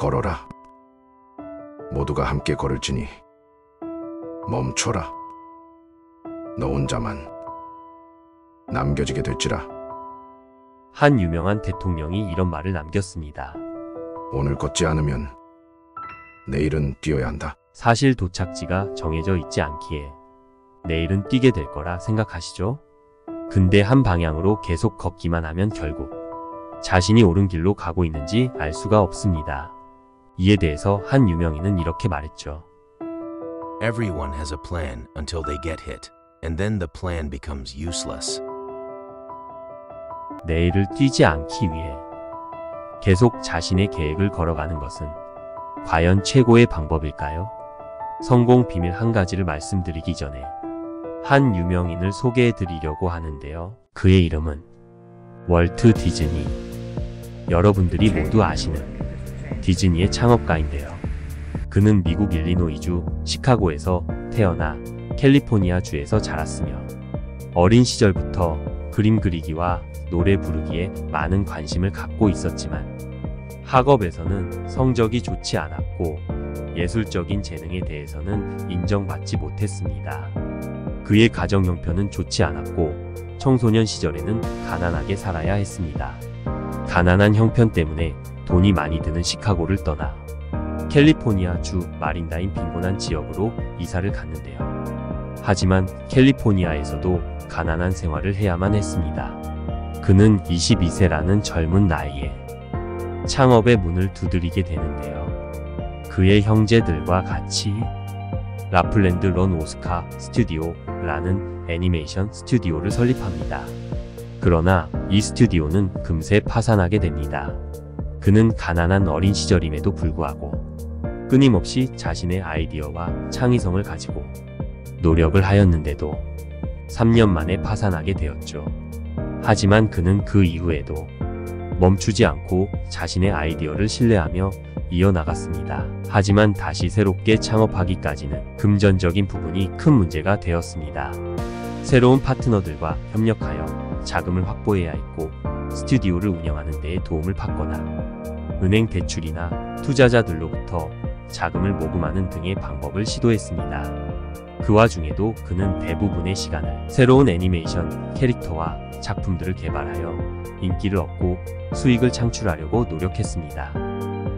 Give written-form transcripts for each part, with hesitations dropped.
걸어라. 모두가 함께 걸을지니 멈춰라. 너 혼자만 남겨지게 될지라. 한 유명한 대통령이 이런 말을 남겼습니다. 오늘 걷지 않으면 내일은 뛰어야 한다. 사실 도착지가 정해져 있지 않기에 내일은 뛰게 될 거라 생각하시죠? 근데 한 방향으로 계속 걷기만 하면 결국 자신이 옳은 길로 가고 있는지 알 수가 없습니다. 이에 대해서 한 유명인은 이렇게 말했죠. Everyone has a plan until they get hit, and then the plan becomes useless. 내일을 뛰지 않기 위해 계속 자신의 계획을 걸어가는 것은 과연 최고의 방법일까요? 성공 비밀 한 가지를 말씀드리기 전에 한 유명인을 소개해 드리려고 하는데요. 그의 이름은 월트 디즈니. 여러분들이 모두 아시는 디즈니의 창업가인데요. 그는 미국 일리노이주 시카고에서 태어나 캘리포니아주에서 자랐으며 어린 시절부터 그림 그리기와 노래 부르기에 많은 관심을 갖고 있었지만 학업에서는 성적이 좋지 않았고 예술적인 재능에 대해서는 인정받지 못했습니다. 그의 가정 형편은 좋지 않았고 청소년 시절에는 가난하게 살아야 했습니다. 가난한 형편 때문에 돈이 많이 드는 시카고를 떠나 캘리포니아 주 마린다인 빈곤한 지역으로 이사를 갔는데요. 하지만 캘리포니아에서도 가난한 생활을 해야만 했습니다. 그는 22세라는 젊은 나이에 창업의 문을 두드리게 되는데요. 그의 형제들과 같이 라플랜드 런 오스카 스튜디오라는 애니메이션 스튜디오를 설립합니다. 그러나 이 스튜디오는 금세 파산하게 됩니다. 그는 가난한 어린 시절임에도 불구하고 끊임없이 자신의 아이디어와 창의성을 가지고 노력을 하였는데도 3년 만에 파산하게 되었죠. 하지만 그는 그 이후에도 멈추지 않고 자신의 아이디어를 신뢰하며 이어나갔습니다. 하지만 다시 새롭게 창업하기까지는 금전적인 부분이 큰 문제가 되었습니다. 새로운 파트너들과 협력하여 자금을 확보해야 했고 스튜디오를 운영하는 데에 도움을 받거나 은행 대출이나 투자자들로부터 자금을 모금하는 등의 방법을 시도했습니다. 그 와중에도 그는 대부분의 시간을 새로운 애니메이션 캐릭터와 작품들을 개발하여 인기를 얻고 수익을 창출하려고 노력했습니다.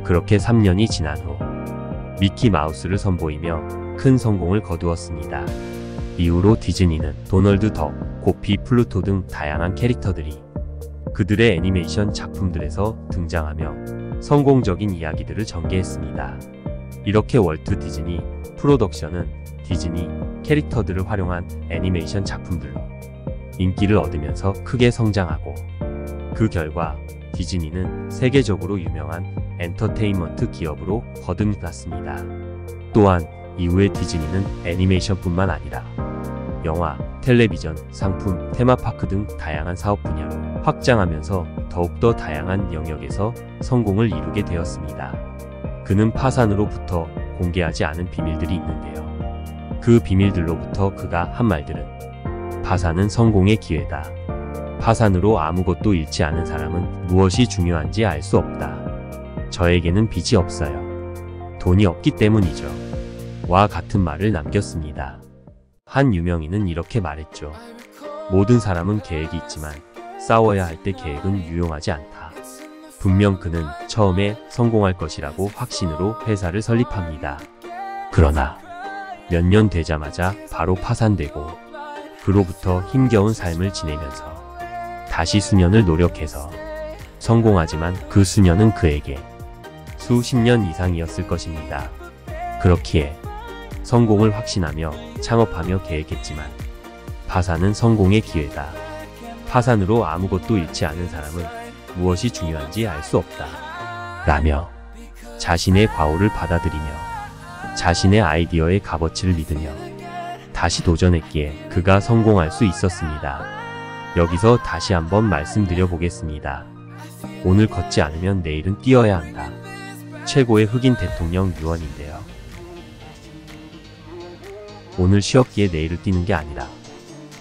그렇게 3년이 지난 후 미키 마우스를 선보이며 큰 성공을 거두었습니다. 이후로 디즈니는 도널드 덕, 고피, 플루토 등 다양한 캐릭터들이 그들의 애니메이션 작품들에서 등장하며 성공적인 이야기들을 전개했습니다. 이렇게 월트 디즈니 프로덕션은 디즈니 캐릭터들을 활용한 애니메이션 작품들로 인기를 얻으면서 크게 성장하고 그 결과 디즈니는 세계적으로 유명한 엔터테인먼트 기업으로 거듭났습니다. 또한 이후에 디즈니는 애니메이션뿐만 아니라 영화, 텔레비전, 상품, 테마파크 등 다양한 사업 분야로 확장하면서 더욱더 다양한 영역에서 성공을 이루게 되었습니다. 그는 파산으로부터 공개하지 않은 비밀들이 있는데요. 그 비밀들로부터 그가 한 말들은 파산은 성공의 기회다. 파산으로 아무것도 잃지 않은 사람은 무엇이 중요한지 알 수 없다. 저에게는 빚이 없어요. 돈이 없기 때문이죠. 와 같은 말을 남겼습니다. 한 유명인은 이렇게 말했죠. 모든 사람은 계획이 있지만 싸워야 할 때 계획은 유용하지 않다. 분명 그는 처음에 성공할 것이라고 확신으로 회사를 설립합니다. 그러나 몇 년 되자마자 바로 파산되고 그로부터 힘겨운 삶을 지내면서 다시 수년을 노력해서 성공하지만 그 수년은 그에게 수십 년 이상이었을 것입니다. 그렇기에 성공을 확신하며 창업하며 계획했지만 파산은 성공의 기회다. 파산으로 아무것도 잃지 않은 사람은 무엇이 중요한지 알 수 없다. 라며 자신의 과오를 받아들이며 자신의 아이디어의 값어치를 믿으며 다시 도전했기에 그가 성공할 수 있었습니다. 여기서 다시 한번 말씀드려 보겠습니다. 오늘 걷지 않으면 내일은 뛰어야 한다. 최고의 흑인 대통령 유언인데요. 오늘 쉬었기에 내일을 뛰는 게 아니라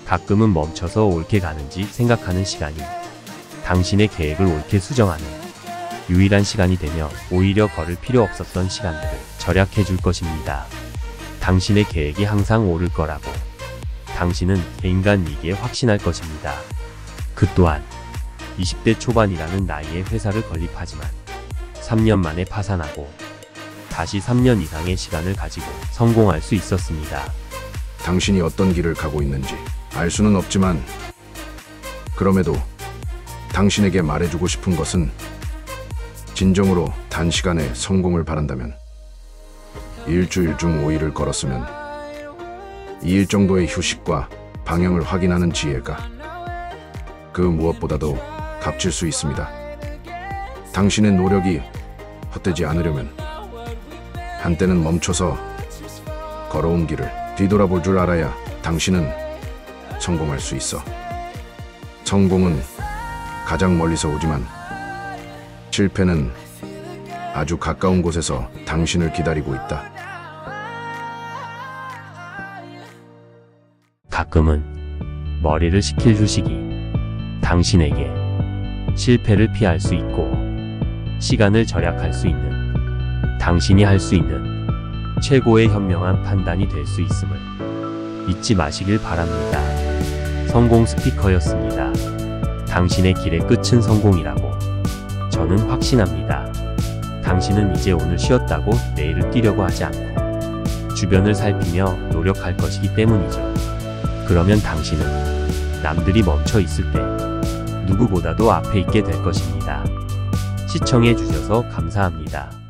가끔은 멈춰서 옳게 가는지 생각하는 시간이 당신의 계획을 옳게 수정하는 유일한 시간이 되며 오히려 걸을 필요 없었던 시간들을 절약해 줄 것입니다. 당신의 계획이 항상 오를 거라고. 당신은 개인간 위기에 확신할 것입니다. 그 또한 20대 초반이라는 나이에 회사를 건립하지만 3년 만에 파산하고 다시 3년 이상의 시간을 가지고 성공할 수 있었습니다. 당신이 어떤 길을 가고 있는지 알 수는 없지만 그럼에도 당신에게 말해주고 싶은 것은 진정으로 단시간에 성공을 바란다면 일주일 중 5일을 걸었으면 2일 정도의 휴식과 방향을 확인하는 지혜가 그 무엇보다도 값질 수 있습니다. 당신의 노력이 헛되지 않으려면 한때는 멈춰서 걸어온 길을 뒤돌아볼 줄 알아야 당신은 성공할 수 있어. 성공은 가장 멀리서 오지만 실패는 아주 가까운 곳에서 당신을 기다리고 있다. 가끔은 머리를 식힐 휴식이 당신에게 실패를 피할 수 있고 시간을 절약할 수 있는 당신이 할 수 있는 최고의 현명한 판단이 될 수 있음을 잊지 마시길 바랍니다. 성공 스피커였습니다. 당신의 길의 끝은 성공이라고 저는 확신합니다. 당신은 이제 오늘 쉬었다고 내일을 뛰려고 하지 않고 주변을 살피며 노력할 것이기 때문이죠. 그러면 당신은 남들이 멈춰 있을 때 누구보다도 앞에 있게 될 것입니다. 시청해 주셔서 감사합니다.